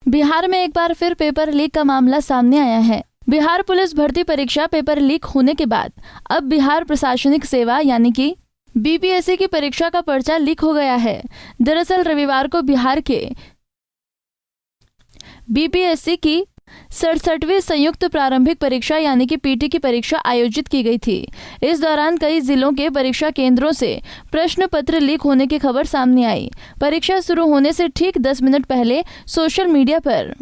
बिहार में एक बार फिर पेपर लीक का मामला सामने आया है। बिहार पुलिस भर्ती परीक्षा पेपर लीक होने के बाद अब बिहार प्रशासनिक सेवा यानी कि बीपीएससी की परीक्षा का पर्चा लीक हो गया है। दरअसल रविवार को बिहार के बीपीएससी की 67वीं संयुक्त प्रारंभिक परीक्षा यानी कि पीटी की परीक्षा आयोजित की गई थी। इस दौरान कई जिलों के परीक्षा केंद्रों से प्रश्न पत्र लीक होने की खबर सामने आई। परीक्षा शुरू होने से ठीक 10 मिनट पहले सोशल मीडिया पर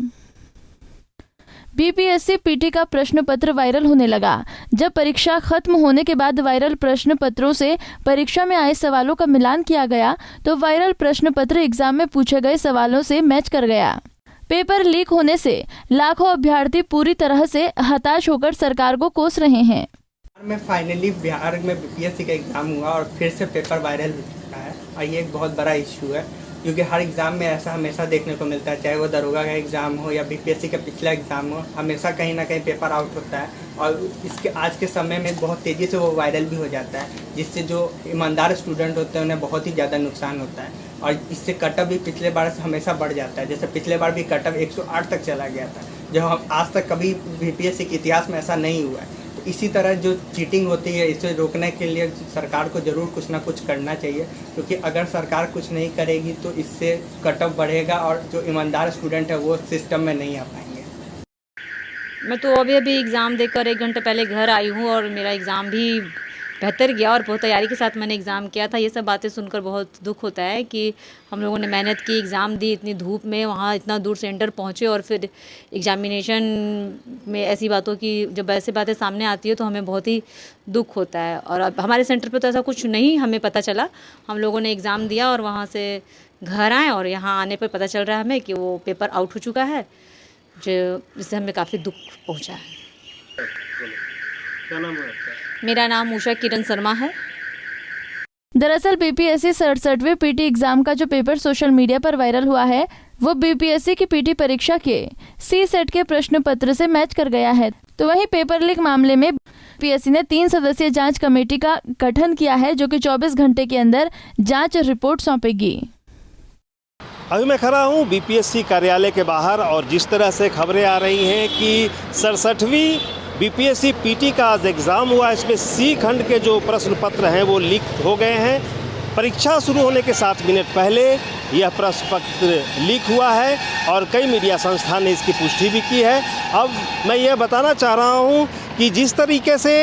बीपीएससी पीटी का प्रश्न पत्र वायरल होने लगा। जब परीक्षा खत्म होने के बाद वायरल प्रश्न पत्रों से परीक्षा में आए सवालों का मिलान किया गया तो वायरल प्रश्न पत्र एग्जाम में पूछे गए सवालों से मैच कर गया। पेपर लीक होने से लाखों अभ्यर्थी पूरी तरह से हताश होकर सरकार को कोस रहे हैं। में फाइनली बिहार में बीपीएससी का एग्ज़ाम हुआ और फिर से पेपर वायरल हो चुका है और ये एक बहुत बड़ा इशू है क्योंकि हर एग्ज़ाम में ऐसा हमेशा देखने को मिलता है, चाहे वो दरोगा का एग्ज़ाम हो या बीपीएससी का पिछला एग्ज़ाम हो, हमेशा कहीं ना कहीं पेपर आउट होता है और इसके आज के समय में बहुत तेज़ी से वो वायरल भी हो जाता है, जिससे जो ईमानदार स्टूडेंट होते हैं उन्हें बहुत ही ज़्यादा नुकसान होता है और इससे कटअप भी पिछले बार से हमेशा बढ़ जाता है। जैसे पिछले बार भी कटअप 108 तक चला गया था, जो हम आज तक कभी बीपीएससी के इतिहास में ऐसा नहीं हुआ है। तो इसी तरह जो चीटिंग होती है इसे रोकने के लिए सरकार को ज़रूर कुछ ना कुछ करना चाहिए, क्योंकि अगर सरकार कुछ नहीं करेगी तो इससे कटअप बढ़ेगा और जो ईमानदार स्टूडेंट है वो सिस्टम में नहीं आ पाएंगे। मैं तो अभी एग्ज़ाम देकर 1 घंटे पहले घर आई हूँ और मेरा एग्ज़ाम भी बेहतर गया और बहुत तैयारी के साथ मैंने एग्ज़ाम किया था। ये सब बातें सुनकर बहुत दुख होता है कि हम लोगों ने मेहनत की, एग्ज़ाम दी, इतनी धूप में वहाँ इतना दूर सेंटर पहुँचे और फिर एग्जामिनेशन में ऐसी बातों की जब ऐसी बातें सामने आती है तो हमें बहुत ही दुख होता है। और अब हमारे सेंटर पे तो ऐसा कुछ नहीं हमें पता चला। हम लोगों ने एग्ज़ाम दिया और वहाँ से घर आए और यहाँ आने पर पता चल रहा है हमें कि वो पेपर आउट हो चुका है, जिससे हमें काफ़ी दुख पहुँचा है। क्या नाम है आपका? मेरा नाम उषा किरण शर्मा है। दरअसल बीपीएससी 67वीं पीटी एग्जाम का जो पेपर सोशल मीडिया पर वायरल हुआ है वो बीपीएससी की पीटी परीक्षा के सी सेट के प्रश्न पत्र से मैच कर गया है। तो वहीं पेपर लीक मामले में बीपीएससी ने 3 सदस्यीय जांच कमेटी का गठन किया है, जो कि 24 घंटे के अंदर जांच रिपोर्ट सौंपेगी। अभी मैं खड़ा हूँ बीपीएससी कार्यालय के बाहर और जिस तरह से खबरें आ रही हैं कि 67वीं बीपीएससी पीटी का आज एग्ज़ाम हुआ, इसमें सी खंड के जो प्रश्न पत्र हैं वो लीक हो गए हैं। परीक्षा शुरू होने के 7 मिनट पहले यह प्रश्न पत्र लीक हुआ है और कई मीडिया संस्थान ने इसकी पुष्टि भी की है। अब मैं यह बताना चाह रहा हूँ कि जिस तरीके से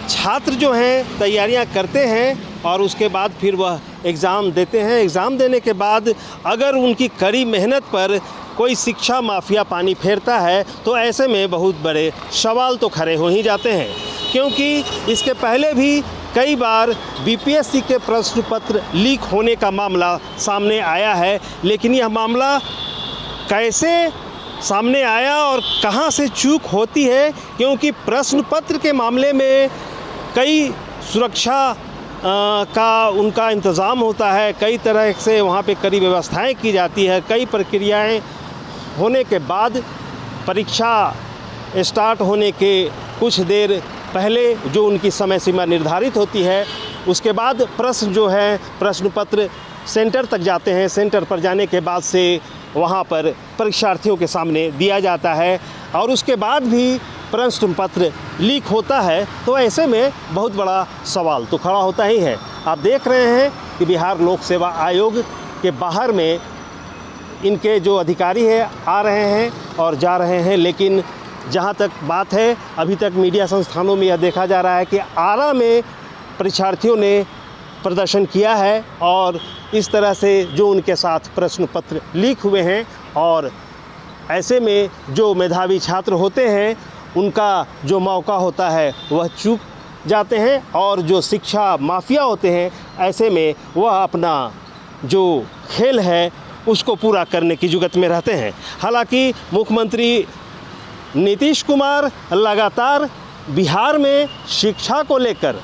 छात्र जो हैं तैयारियाँ करते हैं और उसके बाद फिर वह एग्ज़ाम देते हैं, एग्ज़ाम देने के बाद अगर उनकी कड़ी मेहनत पर कोई शिक्षा माफिया पानी फेरता है तो ऐसे में बहुत बड़े सवाल तो खड़े हो ही जाते हैं, क्योंकि इसके पहले भी कई बार बीपीएससी के प्रश्न पत्र लीक होने का मामला सामने आया है। लेकिन यह मामला कैसे सामने आया और कहां से चूक होती है, क्योंकि प्रश्न पत्र के मामले में कई सुरक्षा का उनका इंतज़ाम होता है, कई तरह से वहाँ पे कड़ी व्यवस्थाएं की जाती है, कई प्रक्रियाएं होने के बाद परीक्षा स्टार्ट होने के कुछ देर पहले जो उनकी समय सीमा निर्धारित होती है, उसके बाद प्रश्न जो है प्रश्न पत्र सेंटर तक जाते हैं। सेंटर पर जाने के बाद से वहाँ पर परीक्षार्थियों के सामने दिया जाता है और उसके बाद भी प्रश्न पत्र लीक होता है। तो ऐसे में बहुत बड़ा सवाल तो खड़ा होता ही है। आप देख रहे हैं कि बिहार लोक सेवा आयोग के बाहर में इनके जो अधिकारी हैं आ रहे हैं और जा रहे हैं, लेकिन जहां तक बात है अभी तक मीडिया संस्थानों में यह देखा जा रहा है कि आरा में परीक्षार्थियों ने प्रदर्शन किया है और इस तरह से जो उनके साथ प्रश्न पत्र लीक हुए हैं और ऐसे में जो मेधावी छात्र होते हैं उनका जो मौका होता है वह चूक जाते हैं और जो शिक्षा माफिया होते हैं ऐसे में वह अपना जो खेल है उसको पूरा करने की जुगत में रहते हैं। हालांकि मुख्यमंत्री नीतीश कुमार लगातार बिहार में शिक्षा को लेकर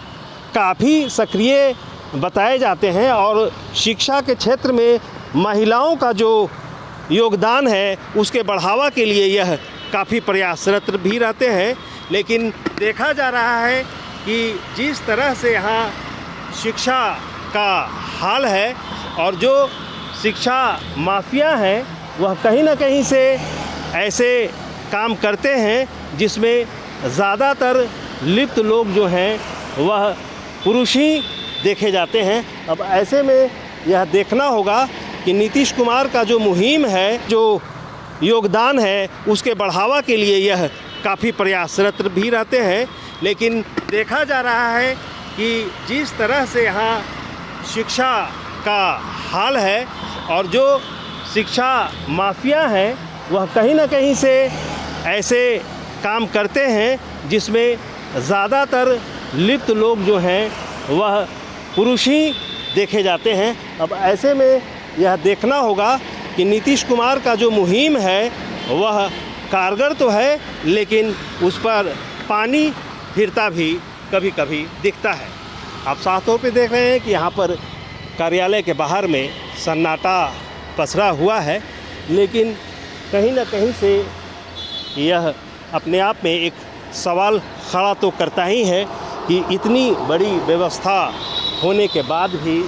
काफ़ी सक्रिय बताए जाते हैं और शिक्षा के क्षेत्र में महिलाओं का जो योगदान है उसके बढ़ावा के लिए यह काफ़ी प्रयासरत भी रहते हैं। लेकिन देखा जा रहा है कि जिस तरह से यहाँ शिक्षा का हाल है और जो शिक्षा माफिया है वह कहीं ना कहीं से ऐसे काम करते हैं जिसमें ज़्यादातर लिप्त लोग जो हैं वह पुरुष ही देखे जाते हैं। अब ऐसे में यह देखना होगा कि नीतीश कुमार का जो मुहिम है, जो योगदान है, उसके बढ़ावा के लिए यह काफ़ी प्रयासरत भी रहते हैं। लेकिन देखा जा रहा है कि जिस तरह से यहाँ शिक्षा का हाल है और जो शिक्षा माफिया है वह कहीं ना कहीं से ऐसे काम करते हैं जिसमें ज़्यादातर लिप्त लोग जो हैं वह पुरुष ही देखे जाते हैं। अब ऐसे में यह देखना होगा कि नीतीश कुमार का जो मुहिम है वह कारगर तो है, लेकिन उस पर पानी फिरता भी कभी कभी दिखता है। आप साफ तौर पे देख रहे हैं कि यहाँ पर कार्यालय के बाहर में सन्नाटा पसरा हुआ है, लेकिन कहीं ना कहीं से यह अपने आप में एक सवाल खड़ा तो करता ही है कि इतनी बड़ी व्यवस्था होने के बाद भी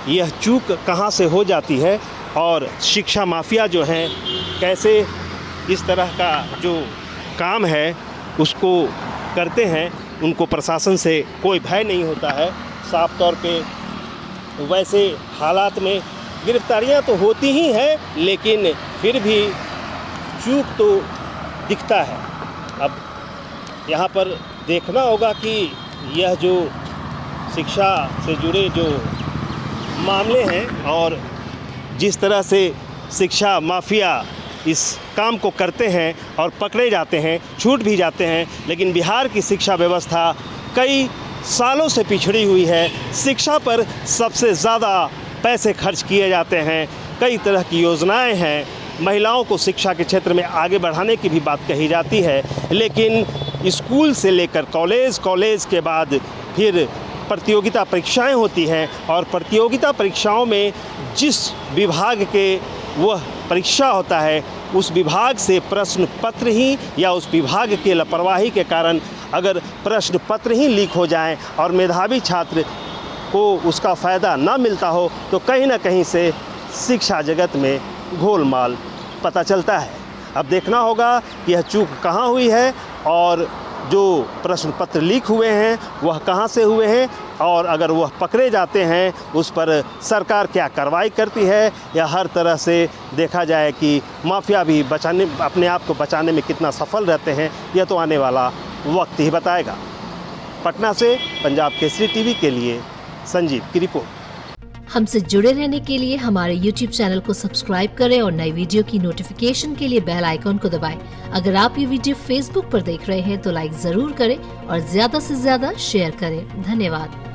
यह चूक कहाँ से हो जाती है और शिक्षा माफिया जो हैं कैसे इस तरह का जो काम है उसको करते हैं। उनको प्रशासन से कोई भय नहीं होता है। साफ तौर पे वैसे हालात में गिरफ्तारियां तो होती ही हैं, लेकिन फिर भी चूक तो दिखता है। अब यहाँ पर देखना होगा कि यह जो शिक्षा से जुड़े जो मामले हैं और जिस तरह से शिक्षा माफिया इस काम को करते हैं और पकड़े जाते हैं, छूट भी जाते हैं, लेकिन बिहार की शिक्षा व्यवस्था कई सालों से पिछड़ी हुई है। शिक्षा पर सबसे ज़्यादा पैसे खर्च किए जाते हैं, कई तरह की योजनाएं हैं, महिलाओं को शिक्षा के क्षेत्र में आगे बढ़ाने की भी बात कही जाती है, लेकिन स्कूल से लेकर कॉलेज, कॉलेज के बाद फिर प्रतियोगिता परीक्षाएं होती हैं और प्रतियोगिता परीक्षाओं में जिस विभाग के वह परीक्षा होता है उस विभाग से प्रश्न पत्र ही या उस विभाग के लापरवाही के कारण अगर प्रश्न पत्र ही लीक हो जाएं और मेधावी छात्र को उसका फ़ायदा ना मिलता हो तो कहीं ना कहीं से शिक्षा जगत में गोलमाल पता चलता है। अब देखना होगा कि यह चूक कहाँ हुई है और जो प्रश्न पत्र लीक हुए हैं वह कहाँ से हुए हैं और अगर वह पकड़े जाते हैं उस पर सरकार क्या कार्रवाई करती है, या हर तरह से देखा जाए कि माफिया भी अपने आप को बचाने में कितना सफल रहते हैं, यह तो आने वाला वक्त ही बताएगा। पटना से पंजाब केसरी टीवी के लिए संजीव की रिपोर्ट। हमसे जुड़े रहने के लिए हमारे YouTube चैनल को सब्सक्राइब करें और नई वीडियो की नोटिफिकेशन के लिए बेल आइकॉन को दबाएं। अगर आप ये वीडियो Facebook पर देख रहे हैं तो लाइक जरूर करें और ज्यादा से ज्यादा शेयर करें। धन्यवाद।